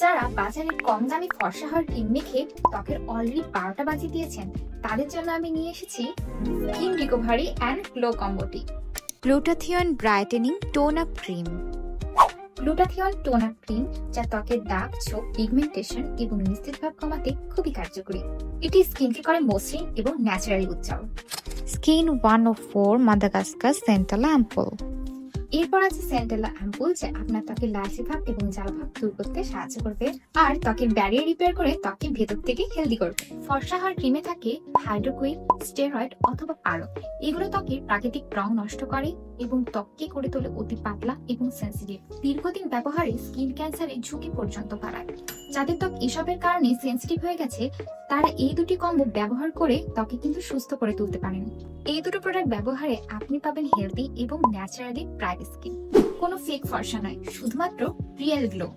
যারা বাজারে কম দামি ফর্সা হওয়ার ক্রিম মেখে ত্বকের অলরেডি 12টা বাজিয়ে দিয়েছেন, তাদের জন্য আমি নিয়ে এসেছি স্কিন রিকভারি অ্যান্ড গ্লো কম্বোটি। Glutathione brightening tone up cream. Glutathione tone up cream যা ত্বকের দাগ, ছোপ, পিগমেন্টেশন এবং নিস্তেজ ভাব কমাতে খুবই কার্যকরী। এটি স্কিনকে করে মসৃণ এবং ন্যাচারালি উজ্জ্বল। Skin 104 Madagascar centella ampoule. এরপর আছে সেন্টেলা অ্যাম্পুল, যা আপনার ত্বকের লালচে ভাব এবং জ্বালা ভাব দূর করতে সাহায্য করবে আর ত্বকের ব্যারিয়ার রিপেয়ার করে ত্বকের ভেতর থেকে হেলদি করবে। ফর্সা হওয়ার ক্রিমে থাকে হাইড্রোকুইন, স্টেরয়েড অথবা পারদ। এগুলো ত্বকের প্রাকৃতিক রং নষ্ট করে এবং ত্বককে করে তোলে অতি পাতলা এবং সেন্সিটিভ। দীর্ঘদিন ব্যবহারে স্কিন ক্যান্সারের ঝুঁকি পর্যন্ত বাড়ায়। যাদের ত্বক এসবের কারণে সেন্সিটিভ হয়ে গেছে, তারা এই দুটি কম্বো ব্যবহার করে ত্বকে কিন্তু সুস্থ করে তুলতে পারেন। এই দুটো প্রোডাক্ট ব্যবহারে আপনি পাবেন হেলদি এবং ন্যাচারালি ব্রাইট স্কিন। কোনো ফেক ফর্সা নয়, শুধুমাত্র রিয়েল গ্লো।